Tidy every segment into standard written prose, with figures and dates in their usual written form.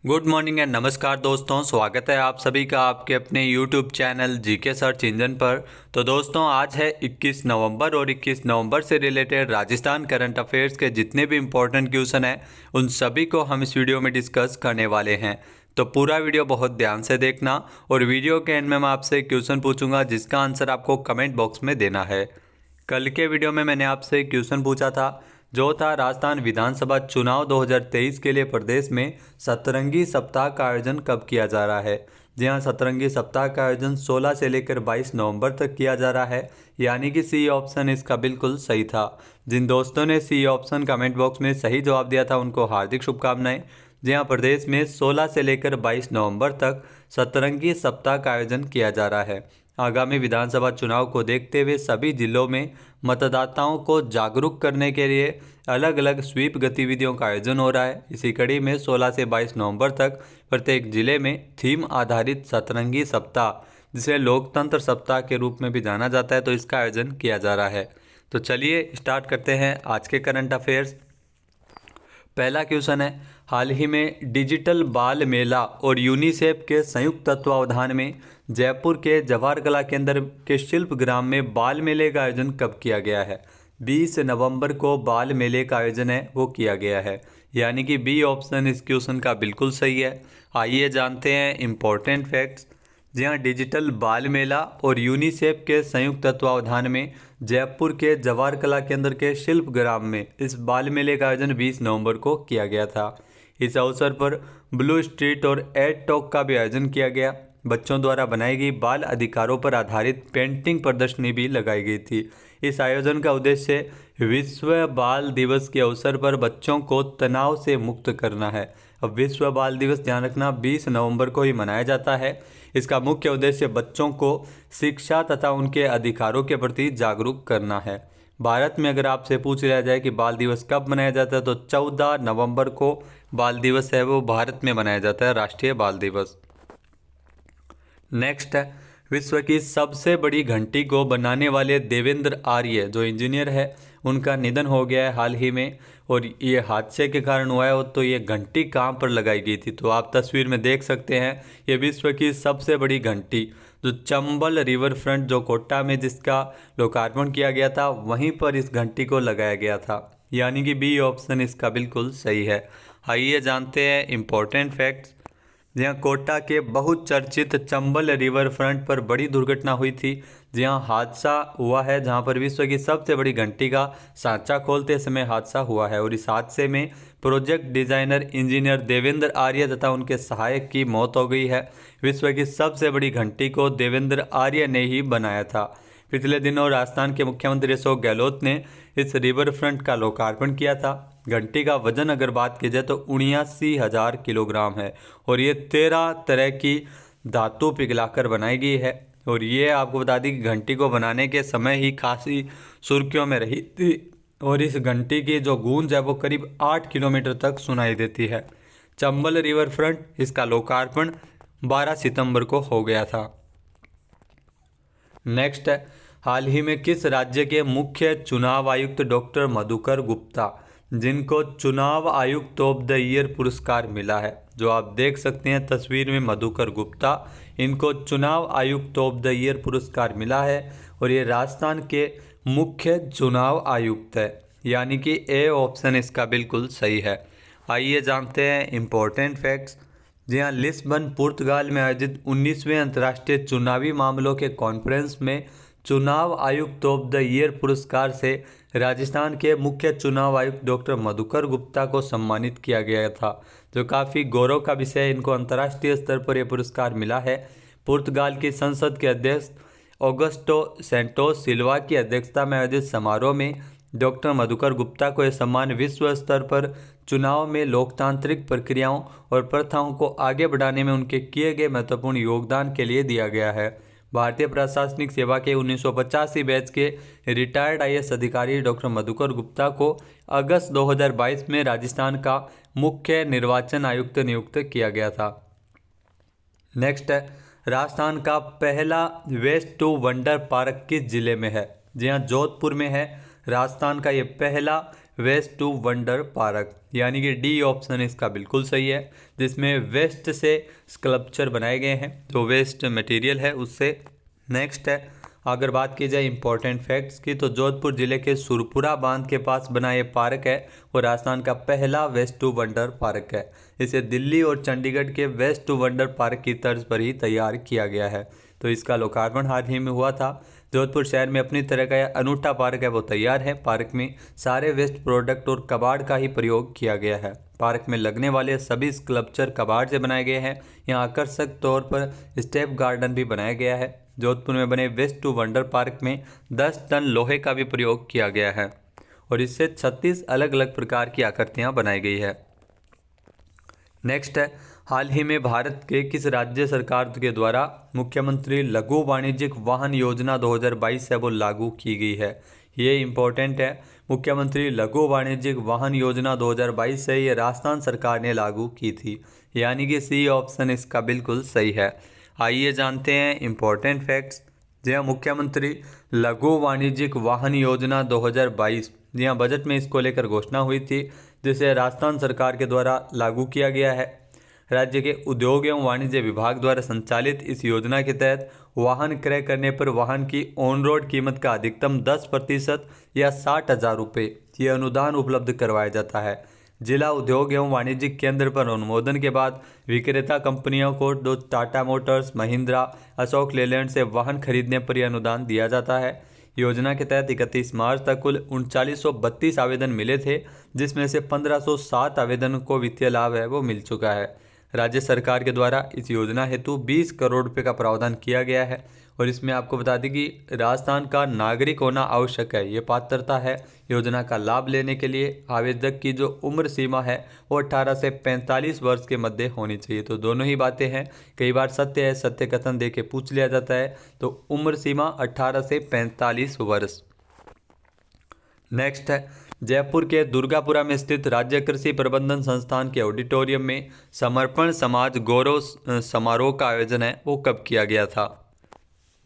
Good morning and नमस्कार दोस्तों, स्वागत है आप सभी का आपके अपने YouTube channel GK search engine पर। तो दोस्तों आज है 21 नवंबर और 21 नवंबर से रिलेटेड राजस्थान करंट अफेयर्स के जितने भी इम्पोर्टेंट क्वेश्चन हैं उन सभी को हम इस वीडियो में डिस्कस करने वाले हैं। तो पूरा वीडियो बहुत ध्यान से देखना और वीडियो के एंड में मैं आपसे क्वेश्चन पूछूंगा जिसका आंसर आपको कमेंट बॉक्स में देना है। कल के वीडियो में मैंने आपसे क्वेश्चन पूछा था जो था राजस्थान विधानसभा चुनाव 2023 के लिए प्रदेश में सतरंगी सप्ताह का आयोजन कब किया जा रहा है। जी हाँ, सतरंगी सप्ताह का आयोजन 16 से लेकर 22 नवंबर तक किया जा रहा है, यानी कि सी ऑप्शन इसका बिल्कुल सही था। जिन दोस्तों ने सी ऑप्शन कमेंट बॉक्स में सही जवाब दिया था उनको हार्दिक शुभकामनाएं। जी हाँ, प्रदेश में 16 से लेकर 22 नवंबर तक सतरंगी सप्ताह का आयोजन किया जा रहा है। आगामी विधानसभा चुनाव को देखते हुए सभी जिलों में मतदाताओं को जागरूक करने के लिए अलग अलग स्वीप गतिविधियों का आयोजन हो रहा है। इसी कड़ी में 16 से 22 नवंबर तक प्रत्येक जिले में थीम आधारित सतरंगी सप्ताह, जिसे लोकतंत्र सप्ताह के रूप में भी जाना जाता है, तो इसका आयोजन किया जा रहा है। तो चलिए स्टार्ट करते हैं आज के करंट अफेयर्स। पहला क्वेश्चन है, हाल ही में डिजिटल बाल मेला और यूनिसेफ के संयुक्त तत्वावधान में जयपुर के जवाहर कला केंद्र के शिल्प ग्राम में बाल मेले का आयोजन कब किया गया है। 20 नवंबर को बाल मेले का आयोजन है वो किया गया है, यानी कि बी ऑप्शन इस क्वेश्चन का बिल्कुल सही है। आइए जानते हैं इम्पोर्टेंट फैक्ट्स। जी हाँ, डिजिटल बाल मेला और यूनिसेफ के संयुक्त तत्वावधान में जयपुर के जवाहर कला केंद्र के शिल्प ग्राम में इस बाल मेले का आयोजन 20 नवंबर को किया गया था। इस अवसर पर ब्लू स्ट्रीट और एड टॉक का भी आयोजन किया गया। बच्चों द्वारा बनाई गई बाल अधिकारों पर आधारित पेंटिंग प्रदर्शनी भी लगाई गई थी। इस आयोजन का उद्देश्य विश्व बाल दिवस के अवसर पर बच्चों को तनाव से मुक्त करना है। अब विश्व बाल दिवस ध्यान रखना 20 नवंबर को ही मनाया जाता है। इसका मुख्य उद्देश्य बच्चों को शिक्षा तथा उनके अधिकारों के प्रति जागरूक करना है। भारत में अगर आपसे पूछ लिया जाए कि बाल दिवस कब मनाया जाता है तो 14 नवंबर को बाल दिवस है वो भारत में मनाया जाता है, राष्ट्रीय बाल दिवस। नेक्स्ट है, विश्व की सबसे बड़ी घंटी को बनाने वाले देवेंद्र आर्य जो इंजीनियर है उनका निधन हो गया है हाल ही में, और ये हादसे के कारण हुआ है। तो ये घंटी कहाँ पर लगाई गई थी तो आप तस्वीर में देख सकते हैं, ये विश्व की सबसे बड़ी घंटी जो चंबल रिवर फ्रंट जो कोटा में जिसका लोकार्पण किया गया था वहीं पर इस घंटी को लगाया गया था, यानी कि बी ऑप्शन इसका बिल्कुल सही है। आइए जानते हैं इम्पोर्टेंट फैक्ट्स। जहाँ कोटा के बहुचर्चित चंबल रिवर फ्रंट पर बड़ी दुर्घटना हुई थी, जहाँ हादसा हुआ है, जहाँ पर विश्व की सबसे बड़ी घंटी का सांचा खोलते समय हादसा हुआ है। और इस हादसे में प्रोजेक्ट डिजाइनर इंजीनियर देवेंद्र आर्य तथा उनके सहायक की मौत हो गई है। विश्व की सबसे बड़ी घंटी को देवेंद्र आर्य ने ही बनाया था। पिछले दिनों राजस्थान के मुख्यमंत्री अशोक गहलोत ने इस रिवर फ्रंट का लोकार्पण किया था। घंटी का वजन अगर बात की जाए तो 79,000 किलोग्राम है और ये 13 तरह की धातु पिघलाकर बनाई गई है। और ये आपको बता दी कि घंटी को बनाने के समय ही खासी सुर्खियों में रही थी और इस घंटी की जो गूंज है वो करीब 8 किलोमीटर तक सुनाई देती है। चंबल रिवर फ्रंट इसका लोकार्पण 12 सितंबर को हो गया था। नेक्स्ट है, हाल ही में किस राज्य के मुख्य चुनाव आयुक्त डॉक्टर मधुकर गुप्ता जिनको चुनाव आयुक्त ऑफ द ईयर पुरस्कार मिला है, जो आप देख सकते हैं तस्वीर में मधुकर गुप्ता, इनको चुनाव आयुक्त ऑफ द ईयर पुरस्कार मिला है और ये राजस्थान के मुख्य चुनाव आयुक्त है, यानी कि ए ऑप्शन इसका बिल्कुल सही है। आइए जानते हैं इम्पोर्टेंट फैक्ट्स। जी हाँ, लिस्बन पुर्तगाल में आयोजित 19वें अंतर्राष्ट्रीय चुनावी मामलों के कॉन्फ्रेंस में चुनाव आयुक्त ऑफ द ईयर पुरस्कार से राजस्थान के मुख्य चुनाव आयुक्त डॉक्टर मधुकर गुप्ता को सम्मानित किया गया था, जो काफ़ी गौरव का विषय है। इनको अंतर्राष्ट्रीय स्तर पर यह पुरस्कार मिला है। पुर्तगाल की संसद के अध्यक्ष ऑगस्टो सेंटोस सिल्वा की अध्यक्षता में आयोजित समारोह में डॉक्टर मधुकर गुप्ता को यह सम्मान विश्व स्तर पर चुनाव में लोकतांत्रिक प्रक्रियाओं और प्रथाओं को आगे बढ़ाने में उनके किए गए महत्वपूर्ण योगदान के लिए दिया गया है। भारतीय प्रशासनिक सेवा के 1985 बैच के रिटायर्ड आईएएस अधिकारी डॉक्टर मधुकर गुप्ता को अगस्त 2022 में राजस्थान का मुख्य निर्वाचन आयुक्त नियुक्त किया गया था। नेक्स्ट है, राजस्थान का पहला वेस्ट टू वंडर पार्क किस जिले में है। जी हाँ, जोधपुर में है। राजस्थान का ये पहला वेस्ट टू वंडर पार्क, यानी कि डी ऑप्शन इसका बिल्कुल सही है, जिसमें वेस्ट से स्कल्पचर बनाए गए हैं, जो वेस्ट मटेरियल है उससे। नेक्स्ट है, अगर बात की जाए इंपॉर्टेंट फैक्ट्स की, तो जोधपुर जिले के सुरपुरा बांध के पास बना ये पार्क है वो राजस्थान का पहला वेस्ट टू वंडर पार्क है। इसे दिल्ली और चंडीगढ़ के वेस्ट टू वंडर पार्क की तर्ज पर ही तैयार किया गया है। तो इसका लोकार्पण हाल ही में हुआ था। जोधपुर शहर में अपनी तरह का यह अनूठा पार्क है वो तैयार है। पार्क में सारे वेस्ट प्रोडक्ट और कबाड़ का ही प्रयोग किया गया है। पार्क में लगने वाले सभी स्कल्पचर कबाड़ से बनाए गए हैं। यहाँ आकर्षक तौर पर स्टेप गार्डन भी बनाया गया है। जोधपुर में बने वेस्ट टू वंडर पार्क में 10 टन लोहे का भी प्रयोग किया गया है और इससे 36 अलग अलग प्रकार की आकृतियाँ बनाई गई है। नेक्स्ट है, हाल ही में भारत के किस राज्य सरकार के द्वारा मुख्यमंत्री लघु वाणिज्यिक वाहन योजना 2022 है वो लागू की गई है। ये इम्पोर्टेंट है। मुख्यमंत्री लघु वाणिज्यिक वाहन योजना 2022 से ये राजस्थान सरकार ने लागू की थी, यानी कि सी ऑप्शन इसका बिल्कुल सही है। आइए जानते हैं इम्पोर्टेंट फैक्ट्स। जी हाँ, मुख्यमंत्री लघु वाणिज्यिक वाहन योजना 2022, जी हाँ, बजट में इसको लेकर घोषणा हुई थी, जिसे राजस्थान सरकार के द्वारा लागू किया गया है। राज्य के उद्योग एवं वाणिज्य विभाग द्वारा संचालित इस योजना के तहत वाहन क्रय करने पर वाहन की ऑन रोड कीमत का अधिकतम 10% या 60,000 रुपये ये अनुदान उपलब्ध करवाया जाता है। जिला उद्योग एवं वाणिज्यिक केंद्र पर अनुमोदन के बाद विक्रेता कंपनियों को जो टाटा मोटर्स, महिंद्रा, अशोक लेलैंड से वाहन खरीदने पर यह अनुदान दिया जाता है। योजना के तहत 31 मार्च तक कुल 3932 आवेदन मिले थे, जिसमें से 1507 आवेदन को वित्तीय लाभ है वो मिल चुका है। राज्य सरकार के द्वारा इस योजना हेतु 20 करोड़ रुपए का प्रावधान किया गया है और इसमें आपको बता दें कि राजस्थान का नागरिक होना आवश्यक है, ये पात्रता है। योजना का लाभ लेने के लिए आवेदक की जो उम्र सीमा है वो 18 से 45 वर्ष के मध्य होनी चाहिए। तो दोनों ही बातें हैं, कई बार सत्य है, सत्य कथन दे के पूछ लिया जाता है। तो उम्र सीमा 18 से 45 वर्ष। नेक्स्ट है, जयपुर के दुर्गापुरा में स्थित राज्य कृषि प्रबंधन संस्थान के ऑडिटोरियम में समर्पण समाज गौरव समारोह का आयोजन है वो कब किया गया था?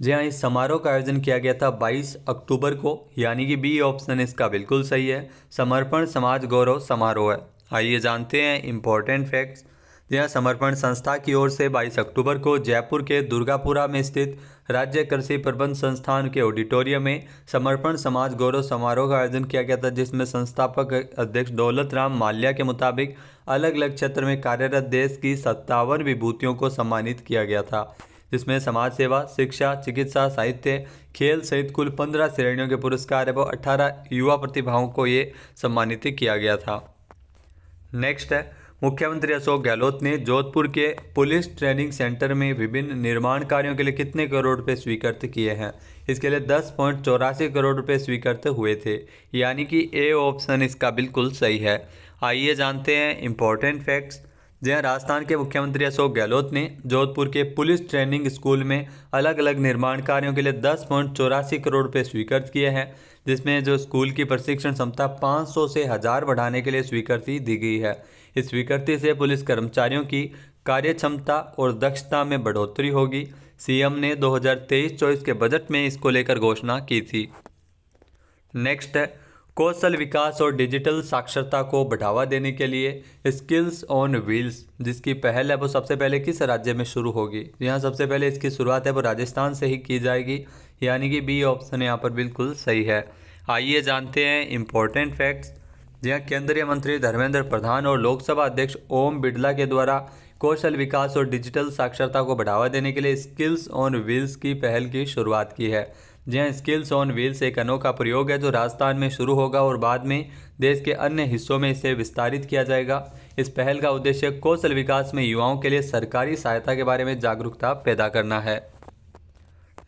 जी हाँ, इस समारोह का आयोजन किया गया था 22 अक्टूबर को, यानी कि बी ऑप्शन इसका बिल्कुल सही है। समर्पण समाज गौरव समारोह है। आइए जानते हैं इम्पोर्टेंट फैक्ट्स। जी हाँ, समर्पण संस्था की ओर से 22 अक्टूबर को जयपुर के दुर्गापुरा में स्थित राज्य कृषि प्रबंध संस्थान के ऑडिटोरियम में समर्पण समाज गौरव समारोह का आयोजन किया गया था, जिसमें संस्थापक अध्यक्ष दौलत राम माल्या के मुताबिक अलग अलग क्षेत्र में कार्यरत देश की 57 विभूतियों को सम्मानित किया गया था, जिसमें समाज सेवा, शिक्षा, चिकित्सा, साहित्य, खेल सहित कुल 15 श्रेणियों के पुरस्कार एवं 18 युवा प्रतिभाओं को ये सम्मानित किया गया था। नेक्स्ट है, मुख्यमंत्री अशोक गहलोत ने जोधपुर के पुलिस ट्रेनिंग सेंटर में विभिन्न निर्माण कार्यों के लिए कितने करोड़ रुपए स्वीकृत किए हैं? इसके लिए 10.84 करोड़ रुपए स्वीकृत हुए थे, यानी कि ए ऑप्शन इसका बिल्कुल सही है। आइए जानते हैं इम्पोर्टेंट फैक्ट्स। जहाँ राजस्थान के मुख्यमंत्री अशोक गहलोत ने जोधपुर के पुलिस ट्रेनिंग स्कूल में अलग अलग निर्माण कार्यों के लिए 10.84 करोड़ रुपए स्वीकृत किए हैं, जिसमें जो स्कूल की प्रशिक्षण क्षमता 500 से 1000 बढ़ाने के लिए स्वीकृति दी गई है। इस स्वीकृति से पुलिस कर्मचारियों की कार्य क्षमता और दक्षता में बढ़ोतरी होगी। सीएम ने 2023-24 के बजट में इसको लेकर घोषणा की थी। नेक्स्ट है, कौशल विकास और डिजिटल साक्षरता को बढ़ावा देने के लिए स्किल्स ऑन व्हील्स जिसकी पहल है वो सबसे पहले किस राज्य में शुरू होगी? यहाँ सबसे पहले इसकी शुरुआत है वो राजस्थान से ही की जाएगी, यानी कि बी ऑप्शन यहाँ पर बिल्कुल सही है। आइए जानते हैं इम्पोर्टेंट फैक्ट्स। जहाँ केंद्रीय मंत्री धर्मेंद्र प्रधान और लोकसभा अध्यक्ष ओम बिरला के द्वारा कौशल विकास और डिजिटल साक्षरता को बढ़ावा देने के लिए स्किल्स ऑन व्हील्स की पहल की शुरुआत की है। जहाँ स्किल्स ऑन व्हील्स एक अनोखा प्रयोग है जो राजस्थान में शुरू होगा और बाद में देश के अन्य हिस्सों में इसे विस्तारित किया जाएगा। इस पहल का उद्देश्य कौशल विकास में युवाओं के लिए सरकारी सहायता के बारे में जागरूकता पैदा करना है।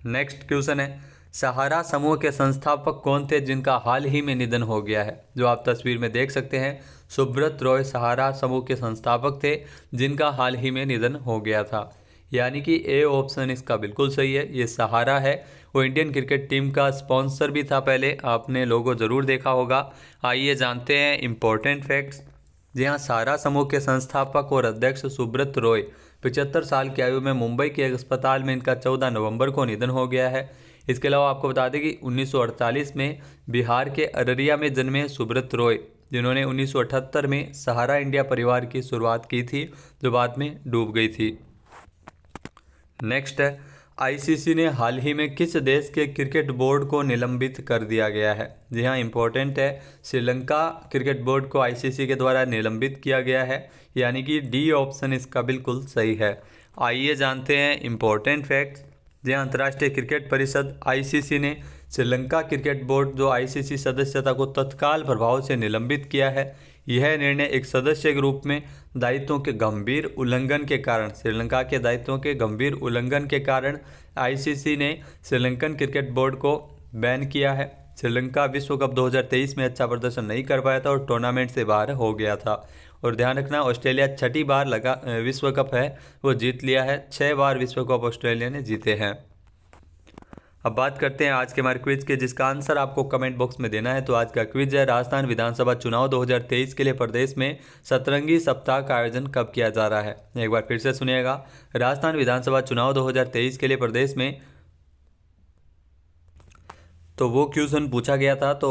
नेक्स्ट क्वेश्चन है, सहारा समूह के संस्थापक कौन थे जिनका हाल ही में निधन हो गया है? जो आप तस्वीर में देख सकते हैं, सुब्रत रॉय सहारा समूह के संस्थापक थे जिनका हाल ही में निधन हो गया था, यानी कि ए ऑप्शन इसका बिल्कुल सही है। ये सहारा है वो इंडियन क्रिकेट टीम का स्पॉन्सर भी था पहले, आपने लोगो ज़रूर देखा होगा। आइए जानते हैं इम्पोर्टेंट फैक्ट्स। जी हाँ, सहारा समूह के संस्थापक और अध्यक्ष सुब्रत रॉय 75 साल की आयु में मुंबई के एक अस्पताल में इनका 14 नवंबर को निधन हो गया है। इसके अलावा आपको बता दें कि 1948 में बिहार के अररिया में जन्मे सुब्रत रॉय, जिन्होंने 1978 में सहारा इंडिया परिवार की शुरुआत की थी, जो बाद में डूब गई थी। नेक्स्ट है, आईसीसी ने हाल ही में किस देश के क्रिकेट बोर्ड को निलंबित कर दिया गया है? जी हाँ, इंपॉर्टेंट है, श्रीलंका क्रिकेट बोर्ड को आईसीसी के द्वारा निलंबित किया गया है, यानी कि डी ऑप्शन इसका बिल्कुल सही है। आइए जानते हैं इंपॉर्टेंट फैक्ट्स। जी हाँ, अंतर्राष्ट्रीय क्रिकेट परिषद आईसीसी ने श्रीलंका क्रिकेट बोर्ड जो आईसीसी सदस्यता को तत्काल प्रभाव से निलंबित किया है। यह निर्णय एक सदस्य के रूप में दायित्वों के गंभीर उल्लंघन के कारण, श्रीलंका के दायित्वों के गंभीर उल्लंघन के कारण आईसीसी ने श्रीलंकन क्रिकेट बोर्ड को बैन किया है। श्रीलंका विश्व कप 2023 में अच्छा प्रदर्शन नहीं कर पाया था और टूर्नामेंट से बाहर हो गया था। और ध्यान रखना, ऑस्ट्रेलिया छठी बार विश्व कप है वो जीत लिया है। 6 बार विश्व कप ऑस्ट्रेलिया ने जीते हैं। अब बात करते हैं आज के हमारे क्विज के, जिसका आंसर आपको कमेंट बॉक्स में देना है। तो आज का क्विज है, राजस्थान विधानसभा चुनाव 2023 के लिए प्रदेश में सतरंगी सप्ताह का आयोजन कब किया जा रहा है? एक बार फिर से सुनिएगा, राजस्थान विधानसभा चुनाव 2023 के लिए प्रदेश में, तो वो क्वेश्चन पूछा गया था। तो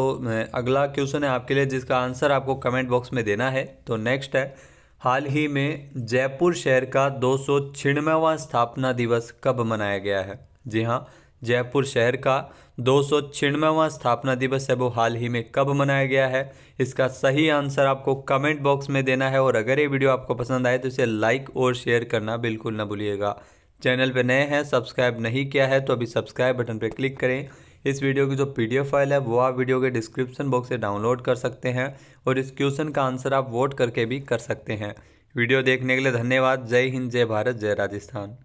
अगला क्वेश्चन है आपके लिए, जिसका आंसर आपको कमेंट बॉक्स में देना है। तो नेक्स्ट है, हाल ही में जयपुर शहर का 296वां स्थापना दिवस कब मनाया गया है? जी हाँ, जयपुर शहर का 296वां स्थापना दिवस है वो हाल ही में कब मनाया गया है? इसका सही आंसर आपको कमेंट बॉक्स में देना है। और अगर ये वीडियो आपको पसंद आए तो इसे लाइक और शेयर करना बिल्कुल ना भूलिएगा। चैनल पे नए हैं, सब्सक्राइब नहीं किया है तो अभी सब्सक्राइब बटन पर क्लिक करें। इस वीडियो की जो पीडीएफ फाइल है वो आप वीडियो के डिस्क्रिप्शन बॉक्स से डाउनलोड कर सकते हैं और इस क्वेश्चन का आंसर आप वोट करके भी कर सकते हैं। वीडियो देखने के लिए धन्यवाद। जय हिंद, जय भारत, जय राजस्थान।